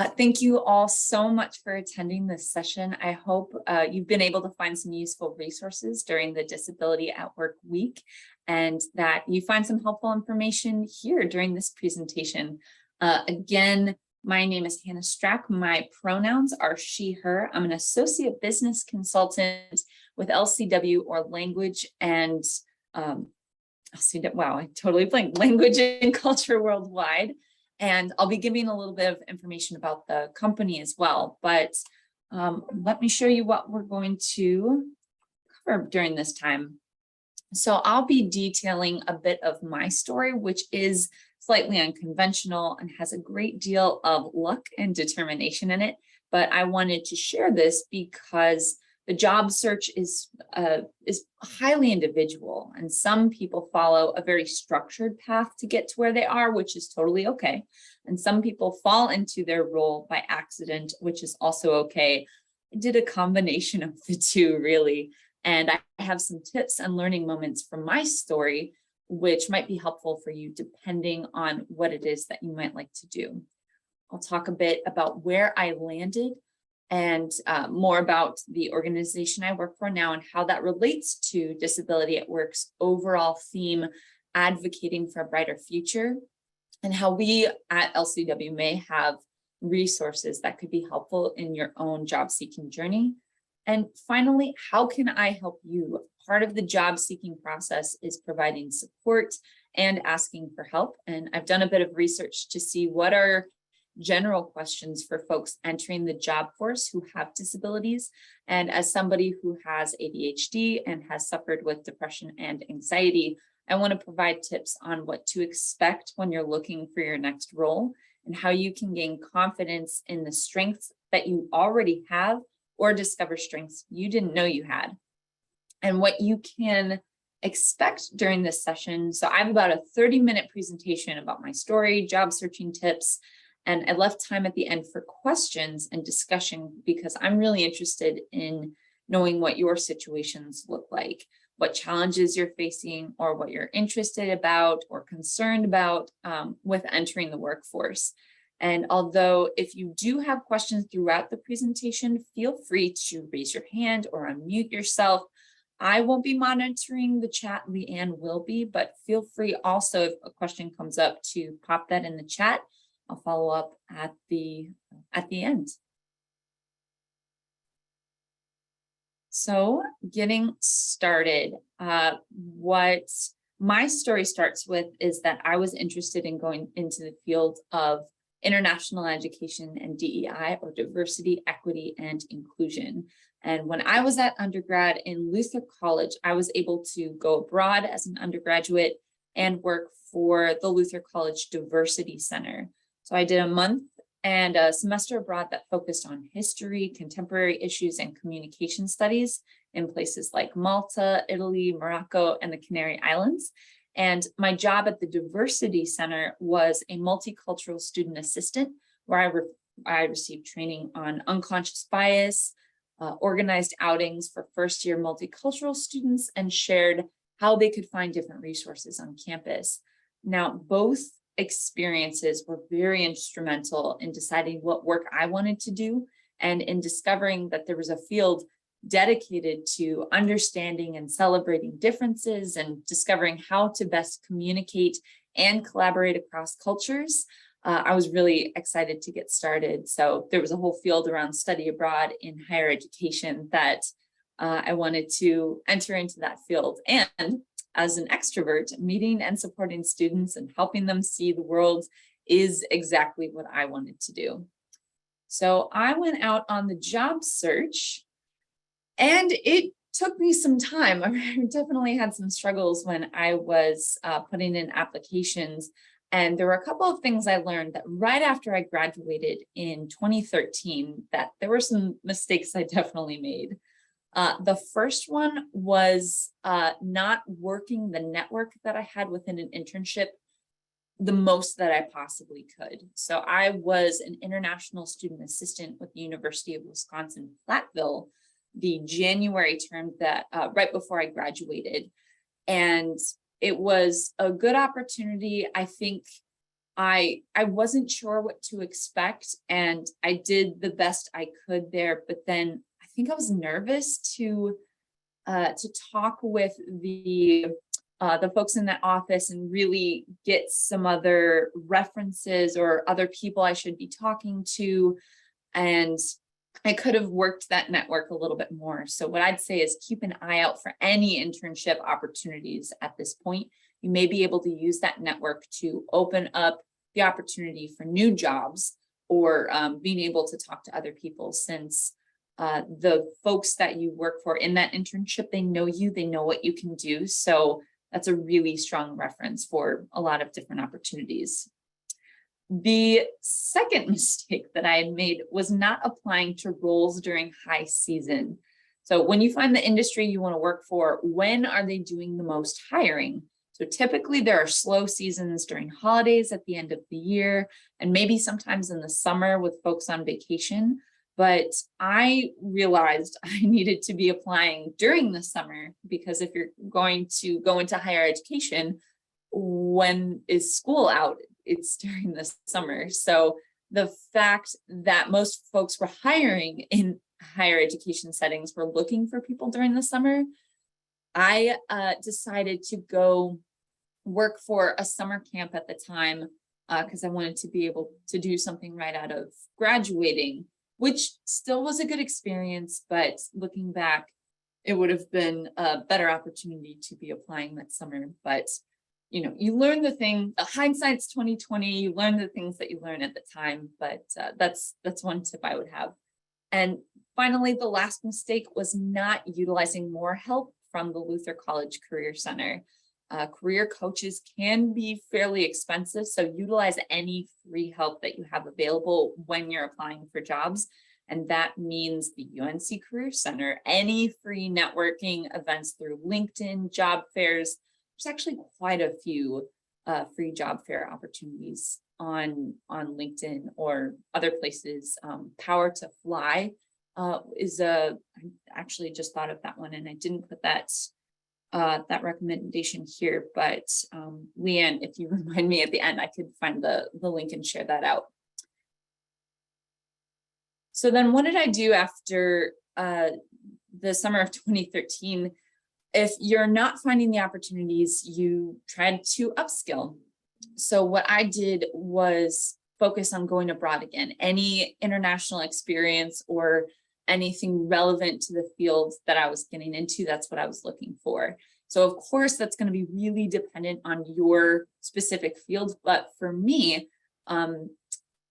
Thank you all so much for attending this session. I hope you've been able to find some useful resources during the Disability at Work week and that you find some helpful information here during this presentation. Again, my name is Hannah Strack. My pronouns are she, her. I'm an associate business consultant with LCW, or Language and LCW, wow, I totally blanked, Language and Culture Worldwide. And I'll be giving a little bit of information about the company as well. But let me show you what we're going to cover during this time. So I'll be detailing a bit of my story, which is slightly unconventional and has a great deal of luck and determination in it. But I wanted to share this because the job search is highly individual, and some people follow a very structured path to get to where they are, which is totally okay. And some people fall into their role by accident, which is also okay. I did a combination of the two, really. And I have some tips and learning moments from my story, which might be helpful for you depending on what it is that you might like to do. I'll talk a bit about where I landed and more about the organization I work for now and how that relates to Disability at Work's overall theme, advocating for a brighter future, and how we at LCW may have resources that could be helpful in your own job seeking journey. And finally, how can I help you? Part of the job seeking process is providing support and asking for help. And I've done a bit of research to see what are general questions for folks entering the job force who have disabilities. And as somebody who has ADHD and has suffered with depression and anxiety, I want to provide tips on what to expect when you're looking for your next role and how you can gain confidence in the strengths that you already have or discover strengths you didn't know you had, and what you can expect during this session. So I have about a 30-minute presentation about my story, job searching tips, and I left time at the end for questions and discussion because I'm really interested in knowing what your situations look like, what challenges you're facing, or what you're interested about or concerned about with entering the workforce. And although if you do have questions throughout the presentation, feel free to raise your hand or unmute yourself. I won't be monitoring the chat, Leanne will be, but feel free also if a question comes up to pop that in the chat. I'll follow up at the end. So getting started, what my story starts with is that I was interested in going into the field of international education and DEI, or diversity, equity, and inclusion. And when I was at undergrad in Luther College, I was able to go abroad as an undergraduate and work for the Luther College Diversity Center. So I did a month and a semester abroad that focused on history, contemporary issues, and communication studies in places like Malta, Italy, Morocco, and the Canary Islands. And my job at the Diversity Center was a multicultural student assistant, where I received training on unconscious bias, organized outings for first-year multicultural students, and shared how they could find different resources on campus. Now, both experiences were very instrumental in deciding what work I wanted to do and in discovering that there was a field dedicated to understanding and celebrating differences and discovering how to best communicate and collaborate across cultures. I was really excited to get started. So there was a whole field around study abroad in higher education that I wanted to enter into that field. And as an extrovert, meeting and supporting students and helping them see the world is exactly what I wanted to do. So I went out on the job search, and it took me some time. I definitely had some struggles when I was putting in applications. And there were a couple of things I learned that right after I graduated in 2013, that there were some mistakes I definitely made. The first one was not working the network that I had within an internship the most that I possibly could. So I was an international student assistant with the University of Wisconsin-Platteville the January term that right before I graduated. And it was a good opportunity. I think I wasn't sure what to expect, and I did the best I could there. But then I think I was nervous to talk with the folks in that office and really get some other references or other people I should be talking to. And I could have worked that network a little bit more. So what I'd say is keep an eye out for any internship opportunities at this point. You may be able to use that network to open up the opportunity for new jobs, or being able to talk to other people, since the folks that you work for in that internship, they know you, they know what you can do. So that's a really strong reference for a lot of different opportunities. The second mistake that I had made was not applying to roles during high season. So when you find the industry you want to work for, when are they doing the most hiring? So typically there are slow seasons during holidays at the end of the year, and maybe sometimes in the summer with folks on vacation. But I realized I needed to be applying during the summer, because if you're going to go into higher education, when is school out? It's during the summer. So the fact that most folks were hiring in higher education settings were looking for people during the summer, I decided to go work for a summer camp at the time, because I wanted to be able to do something right out of graduating, which still was a good experience. But looking back, it would have been a better opportunity to be applying that summer. But you learn hindsight's 2020, you learn the things that you learn at the time. But that's one tip I would have. And finally, the last mistake was not utilizing more help from the Luther College Career Center. Career coaches can be fairly expensive, so utilize any free help that you have available when you're applying for jobs. And that means the UNC Career Center, any free networking events through LinkedIn, job fairs. There's actually quite a few free job fair opportunities on LinkedIn or other places. Power to Fly I actually just thought of that one, and I didn't put that recommendation here, but Leanne, if you remind me at the end, I could find the link and share that out. So then what did I do after the summer of 2013? If you're not finding the opportunities, you tried to upskill. So what I did was focus on going abroad again. Any international experience or anything relevant to the field that I was getting into, that's what I was looking for. So of course, that's going to be really dependent on your specific field. But for me,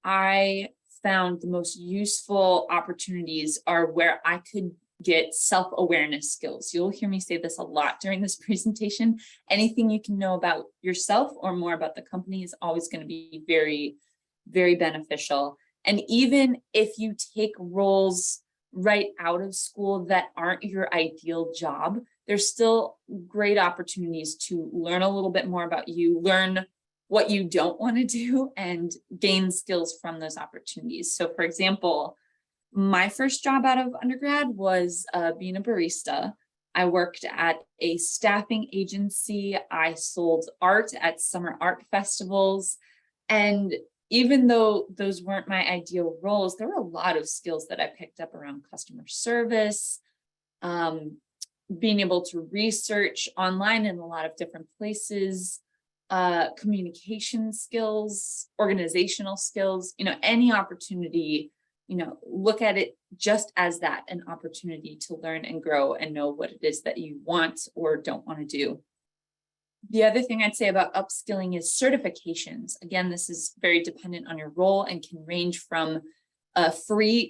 I found the most useful opportunities are where I could get self-awareness skills. You'll hear me say this a lot during this presentation. Anything you can know about yourself or more about the company is always going to be very, very beneficial. And even if you take roles right out of school that aren't your ideal job, there's still great opportunities to learn a little bit more about you, learn what you don't want to do, and gain skills from those opportunities. So for example, my first job out of undergrad was being a barista. I worked at a staffing agency. I sold art at summer art festivals. And even though those weren't my ideal roles, there were a lot of skills that I picked up around customer service, being able to research online in a lot of different places, communication skills, organizational skills, any opportunity, look at it just as that, an opportunity to learn and grow and know what it is that you want or don't want to do. The other thing I'd say about upskilling is certifications. Again, this is very dependent on your role and can range from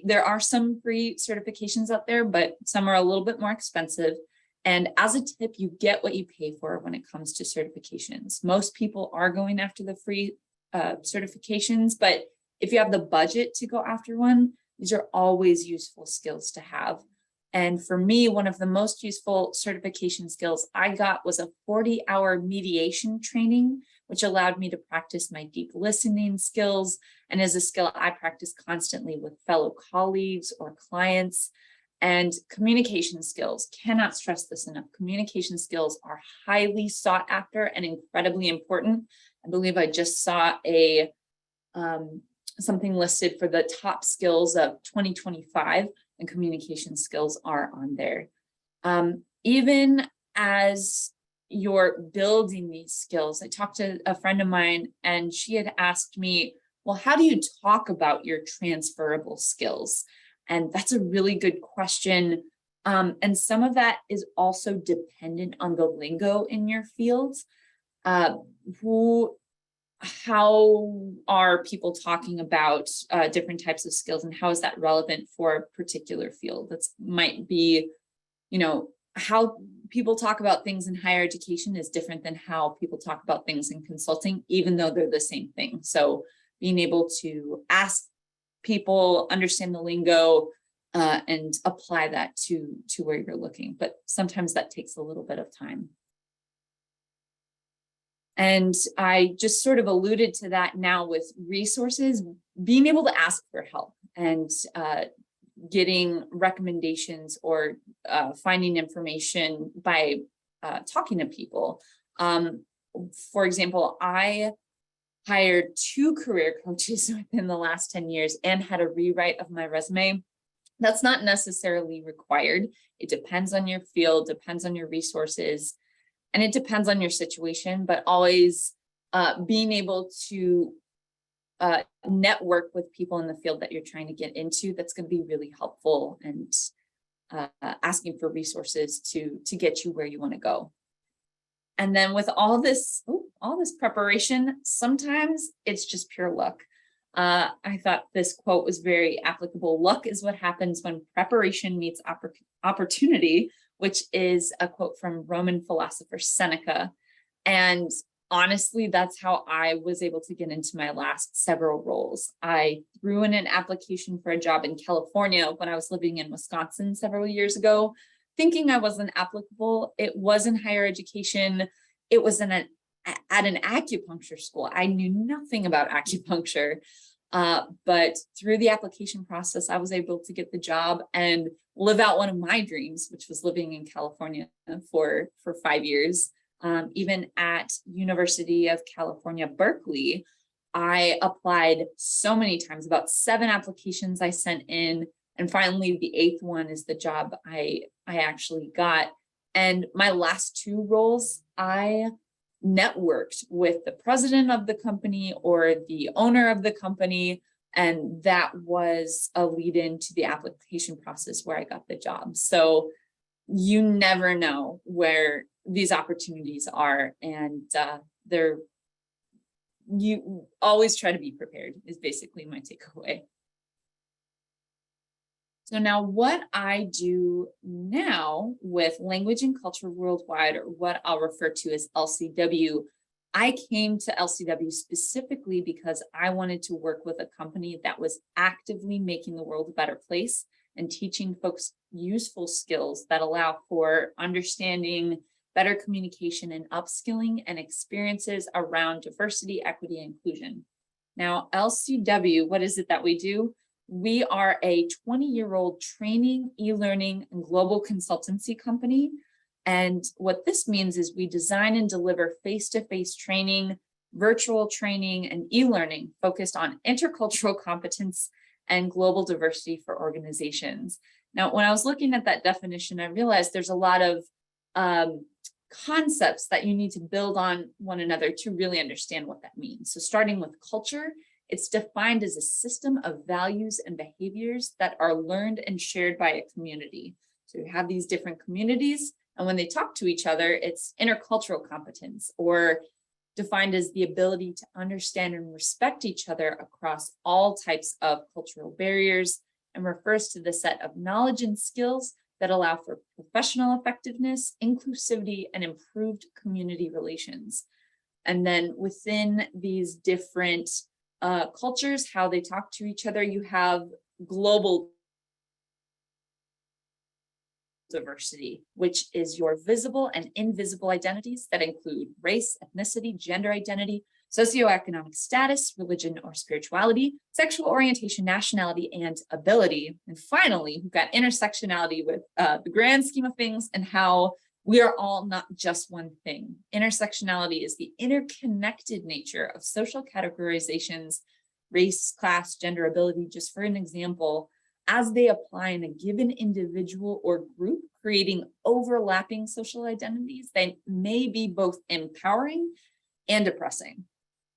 there are some free certifications out there, but some are a little bit more expensive. And as a tip, you get what you pay for when it comes to certifications. Most people are going after the free certifications, but if you have the budget to go after one, these are always useful skills to have. And for me, one of the most useful certification skills I got was a 40-hour mediation training, which allowed me to practice my deep listening skills, and is a skill I practice constantly with fellow colleagues or clients. And communication skills, cannot stress this enough. Communication skills are highly sought after and incredibly important, I believe I just saw something listed for the top skills of 2025, and communication skills are on there. Even as you're building these skills, I talked to a friend of mine and she had asked me, well, how do you talk about your transferable skills? And that's a really good question. And some of that is also dependent on the lingo in your field. How are people talking about different types of skills, and how is that relevant for a particular field? That might be, how people talk about things in higher education is different than how people talk about things in consulting, even though they're the same thing. So being able to ask people, understand the lingo, and apply that to where you're looking. But sometimes that takes a little bit of time. And I just sort of alluded to that now with resources, being able to ask for help and getting recommendations or finding information by talking to people. For example, I hired 2 career coaches within the last 10 years and had a rewrite of my resume. That's not necessarily required. It depends on your field, depends on your resources, and it depends on your situation, but always being able to network with people in the field that you're trying to get into, that's going to be really helpful, and asking for resources to get you where you want to go. And then with all this preparation, sometimes it's just pure luck. I thought this quote was very applicable. Luck is what happens when preparation meets opportunity, which is a quote from Roman philosopher Seneca. And honestly, that's how I was able to get into my last several roles. I threw in an application for a job in California when I was living in Wisconsin several years ago, thinking I wasn't applicable. It was in higher education. It was at an acupuncture school. I knew nothing about acupuncture, but through the application process, I was able to get the job and live out one of my dreams, which was living in California for 5 years. Even at University of California, Berkeley, I applied so many times, about 7 applications I sent in. And finally, the 8th one is the job I actually got. And my last 2 roles, I networked with the president of the company or the owner of the company. And that was a lead in to the application process where I got the job. So you never know where these opportunities are, and you always try to be prepared is basically my takeaway. So now what I do now with Language and Culture Worldwide, or what I'll refer to as LCW, I came to LCW specifically because I wanted to work with a company that was actively making the world a better place and teaching folks useful skills that allow for understanding, better communication, and upskilling, and experiences around diversity, equity, and inclusion. Now, LCW, what is it that we do? We are a 20-year-old training, e-learning, and global consultancy company. And what this means is we design and deliver face-to-face training, virtual training, and e-learning focused on intercultural competence and global diversity for organizations. Now, when I was looking at that definition, I realized there's a lot of concepts that you need to build on one another to really understand what that means. So starting with culture, it's defined as a system of values and behaviors that are learned and shared by a community. So you have these different communities, and when they talk to each other, it's intercultural competence, or defined as the ability to understand and respect each other across all types of cultural barriers, and refers to the set of knowledge and skills that allow for professional effectiveness, inclusivity, and improved community relations. And then within these different cultures, how they talk to each other, you have global diversity, which is your visible and invisible identities that include race, ethnicity, gender identity, socioeconomic status, religion or spirituality, sexual orientation, nationality, and ability. And finally, we've got intersectionality with the grand scheme of things and how We are all not just one thing. Intersectionality is the interconnected nature of social categorizations, race, class, gender, ability, just for an example, as they apply in a given individual or group, creating overlapping social identities that may be both empowering and oppressing.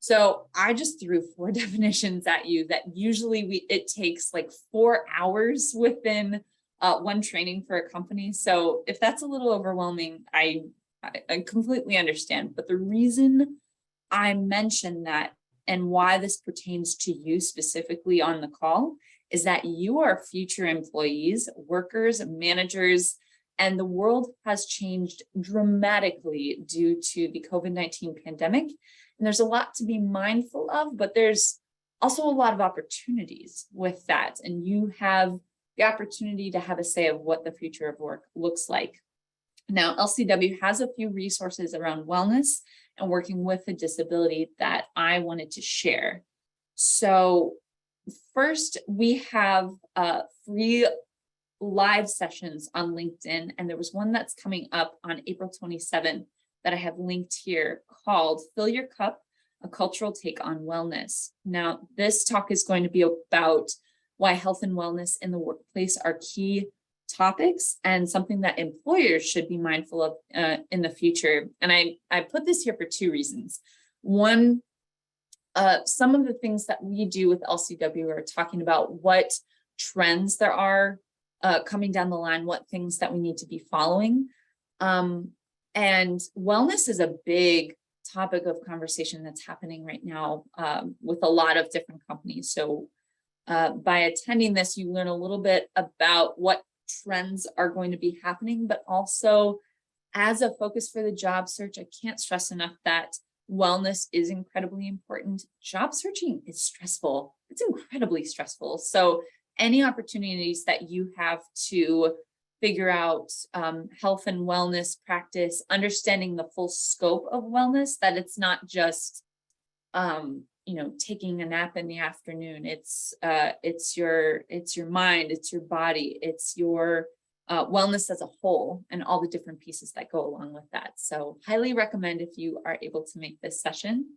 So I just threw 4 definitions at you that usually it takes like 4 hours within one training for a company. So if that's a little overwhelming, I completely understand. But the reason I mentioned that and why this pertains to you specifically on the call is that you are future employees, workers, managers, and the world has changed dramatically due to the COVID-19 pandemic. And there's a lot to be mindful of, but there's also a lot of opportunities with that. And you have the opportunity to have a say of what the future of work looks like. Now, LCW has a few resources around wellness and working with a disability that I wanted to share. So first, we have free live sessions on LinkedIn, and there was one that's coming up on April 27th that I have linked here called Fill Your Cup, a cultural take on wellness. Now, this talk is going to be about why health and wellness in the workplace are key topics and something that employers should be mindful of in the future. And I put this here for 2 reasons. One, some of the things that we do with LCW are talking about what trends there are coming down the line, what things that we need to be following. And wellness is a big topic of conversation that's happening right now with a lot of different companies. So by attending this, you learn a little bit about what trends are going to be happening, but also as a focus for the job search, I can't stress enough that wellness is incredibly important. Job searching is stressful. It's incredibly stressful. So any opportunities that you have to figure out health and wellness practice, understanding the full scope of wellness, that it's not just taking a nap in the afternoon. It's your mind, it's your body, it's your wellness as a whole, and all the different pieces that go along with that. So highly recommend if you are able to make this session.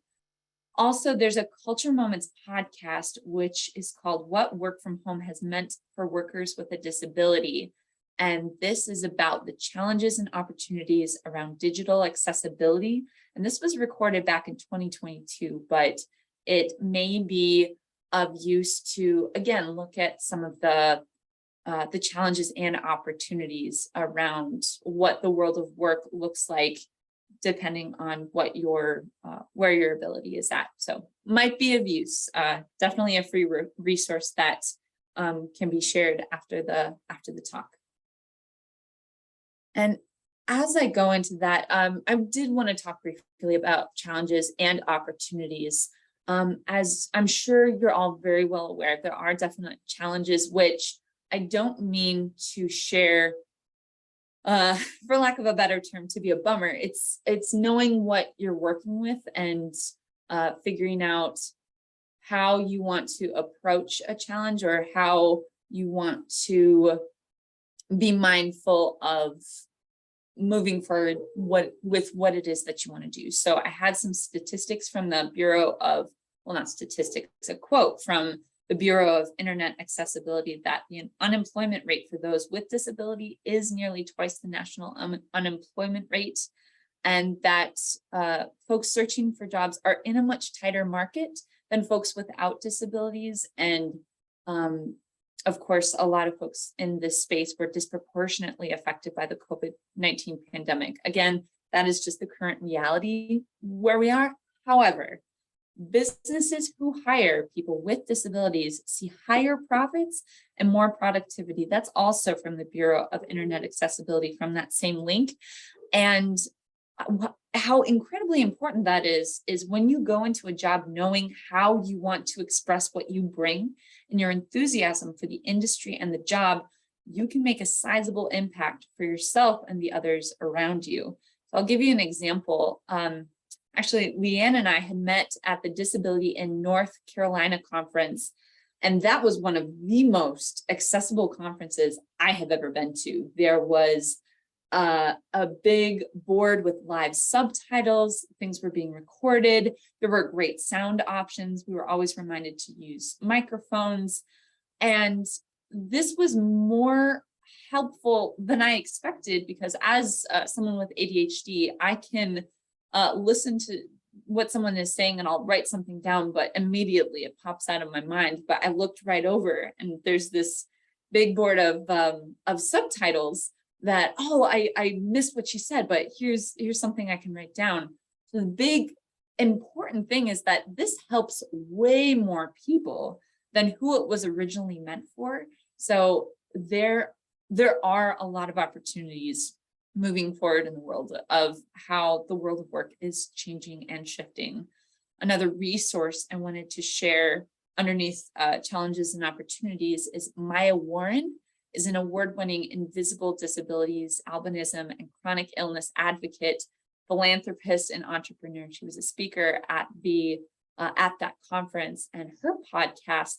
Also, there's a Culture Moments podcast, which is called What Work from Home Has Meant for Workers with a Disability. And this is about the challenges and opportunities around digital accessibility. And this was recorded back in 2022, but it may be of use to, again, look at some of the challenges and opportunities around what the world of work looks like, depending on what where your ability is at. So might be of use. Definitely a free resource that can be shared after the talk. And as I go into that, I did want to talk briefly about challenges and opportunities. As I'm sure you're all very well aware, there are definite challenges, which I don't mean to share, for lack of a better term, to be a bummer. It's knowing what you're working with and figuring out how you want to approach a challenge or how you want to be mindful of moving forward with what it is that you want to do. So I had some statistics from the Bureau of, well, not statistics, a quote from the Bureau of Internet Accessibility that the unemployment rate for those with disability is nearly twice the national unemployment rate, and that folks searching for jobs are in a much tighter market than folks without disabilities. And of course, a lot of folks in this space were disproportionately affected by the COVID-19 pandemic. Again, that is just the current reality where we are. However, businesses who hire people with disabilities see higher profits and more productivity. That's also from the Bureau of Internet Accessibility from that same link. And how incredibly important that is when you go into a job knowing how you want to express what you bring and your enthusiasm for the industry and the job, you can make a sizable impact for yourself and the others around you. So I'll give you an example. Actually, Leanne and I had met at the Disability in North Carolina conference, and that was one of the most accessible conferences I have ever been to. There was a big board with live subtitles. Things were being recorded. There were great sound options. We were always reminded to use microphones. And this was more helpful than I expected, because as someone with ADHD, I can listen to what someone is saying and I'll write something down, but immediately it pops out of my mind. But I looked right over and there's this big board of subtitles that, oh, I missed what she said, but here's something I can write down. So the big important thing is that this helps way more people than who it was originally meant for. So there are a lot of opportunities moving forward in the world of how the world of work is changing and shifting. Another resource I wanted to share underneath challenges and opportunities is Maya Warren is an award-winning invisible disabilities, albinism, and chronic illness advocate, philanthropist, and entrepreneur. She was a speaker at that conference, and her podcast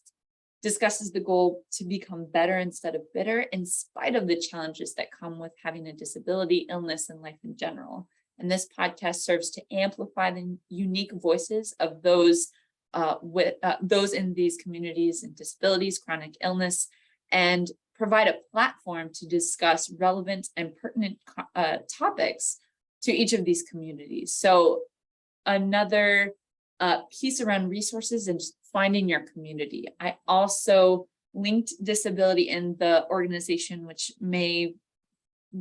discusses the goal to become better instead of bitter, in spite of the challenges that come with having a disability, illness, and life in general. And this podcast serves to amplify the unique voices of those in these communities and disabilities, chronic illness, and provide a platform to discuss relevant and pertinent topics to each of these communities. So another piece around resources and just finding your community. I also linked disability in the organization, which may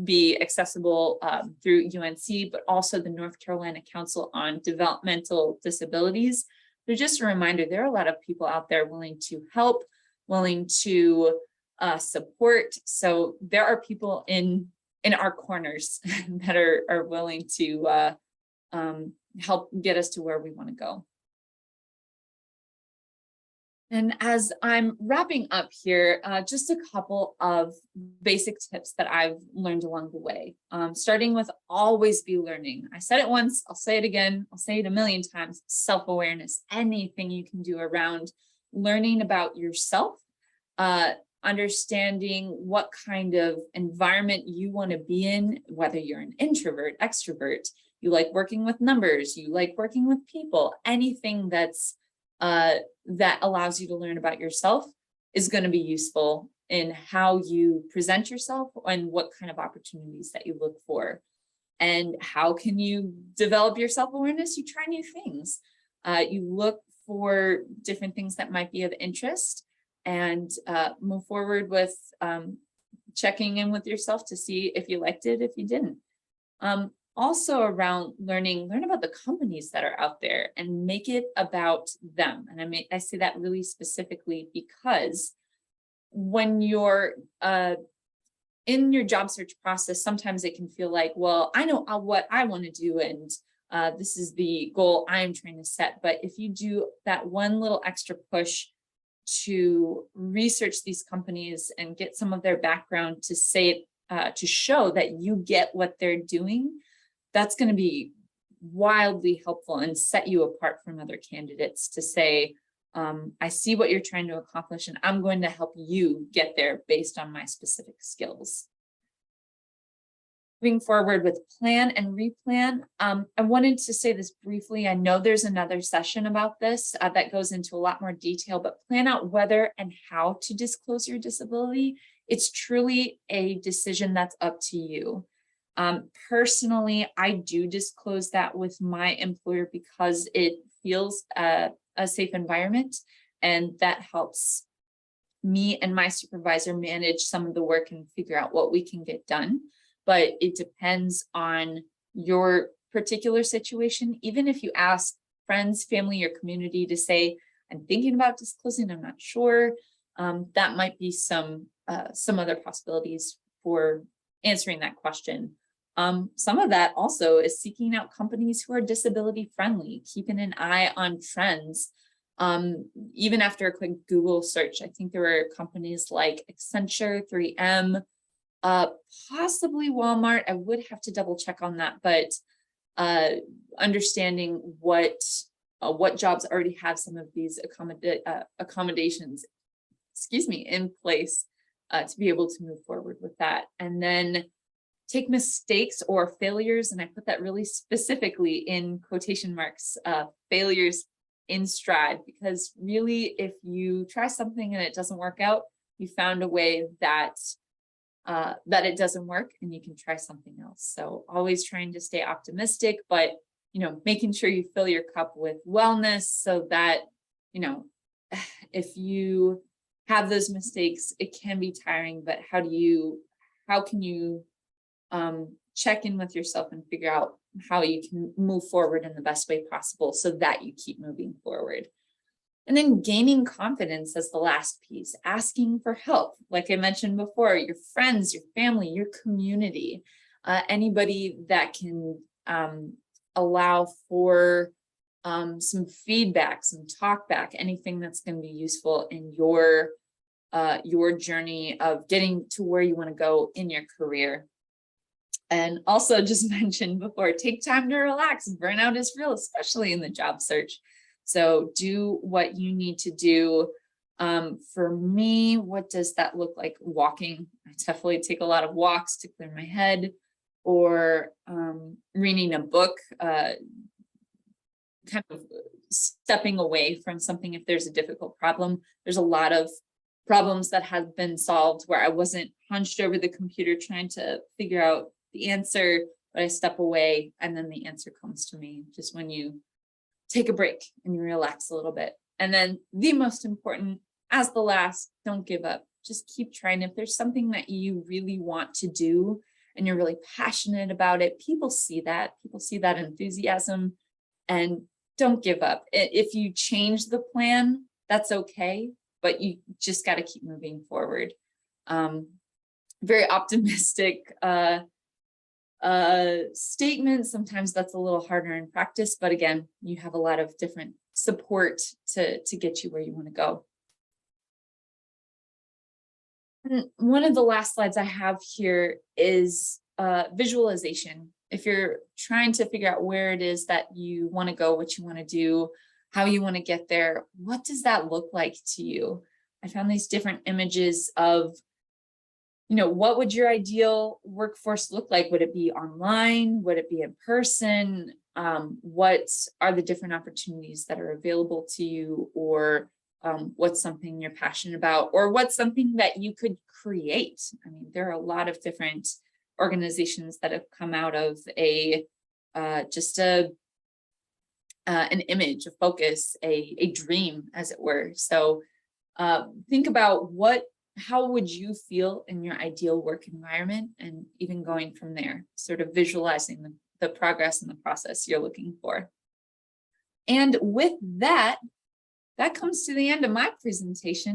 be accessible through UNC, but also the North Carolina Council on Developmental Disabilities. But just a reminder, there are a lot of people out there willing to help, willing to support. So there are people in our corners that are willing to help get us to where we want to go. And as I'm wrapping up here, just a couple of basic tips that I've learned along the way, starting with always be learning. I said it once, I'll say it again, I'll say it a million times, self-awareness, anything you can do around learning about yourself, understanding what kind of environment you want to be in, whether you're an introvert, extrovert, you like working with numbers, you like working with people, anything that's that allows you to learn about yourself is going to be useful in how you present yourself and what kind of opportunities that you look for. And how can you develop your self-awareness? You try new things. You look for different things that might be of interest and move forward with checking in with yourself to see if you liked it, if you didn't. Also around learn about the companies that are out there and make it about them. And I say that really specifically because when you're in your job search process, sometimes it can feel like, well, I know what I want to do and this is the goal I'm trying to set. But if you do that one little extra push to research these companies and get some of their background to say, to show that you get what they're doing, that's going to be wildly helpful and set you apart from other candidates to say, I see what you're trying to accomplish and I'm going to help you get there based on my specific skills. Moving forward with plan and replan, I wanted to say this briefly. I know there's another session about this that goes into a lot more detail, but plan out whether and how to disclose your disability. It's truly a decision that's up to you. Personally, I do disclose that with my employer because it feels a safe environment, and that helps me and my supervisor manage some of the work and figure out what we can get done. But it depends on your particular situation. Even if you ask friends, family, or community to say, I'm thinking about disclosing, I'm not sure, that might be some other possibilities for answering that question. Some of that also is seeking out companies who are disability friendly, keeping an eye on trends. Even after a quick Google search, I think there were companies like Accenture, 3M, possibly Walmart. I would have to double check on that, but understanding what jobs already have some of these accommodations, in place to be able to move forward with that. And then take mistakes or failures, and I put that really specifically in quotation marks, failures in stride, because really, if you try something and it doesn't work out, you found a way that that it doesn't work and you can try something else. So always trying to stay optimistic, but making sure you fill your cup with wellness so that, if you have those mistakes, it can be tiring, but how can you check in with yourself and figure out how you can move forward in the best way possible so that you keep moving forward. And then gaining confidence as the last piece, asking for help. Like I mentioned before, your friends, your family, your community, anybody that can allow for some feedback, some talk back, anything that's going to be useful in your journey of getting to where you want to go in your career. And also just mentioned before, take time to relax. Burnout is real, especially in the job search. So do what you need to do. For me, what does that look like? Walking. I definitely take a lot of walks to clear my head, or reading a book, kind of stepping away from something if there's a difficult problem. There's a lot of problems that have been solved where I wasn't hunched over the computer trying to figure out the answer, but I step away and then the answer comes to me just when you take a break and you relax a little bit. And then the most important, as the last, don't give up. Just keep trying. If there's something that you really want to do and you're really passionate about it, people see that enthusiasm, and don't give up. If you change the plan, that's okay, but you just got to keep moving forward. Very optimistic statement. Sometimes that's a little harder in practice, but again, you have a lot of different support to get you where you want to go. And one of the last slides I have here is visualization. If you're trying to figure out where it is that you want to go, what you want to do, how you want to get there, what does that look like to you? I found these different images of what would your ideal workforce look like? Would it be online? Would it be in person? What are the different opportunities that are available to you? Or what's something you're passionate about? Or what's something that you could create? I mean, there are a lot of different organizations that have come out of an image, a focus, a dream, as it were. So think about how would you feel in your ideal work environment, and even going from there, sort of visualizing the progress and the process you're looking for. And with that, that comes to the end of my presentation.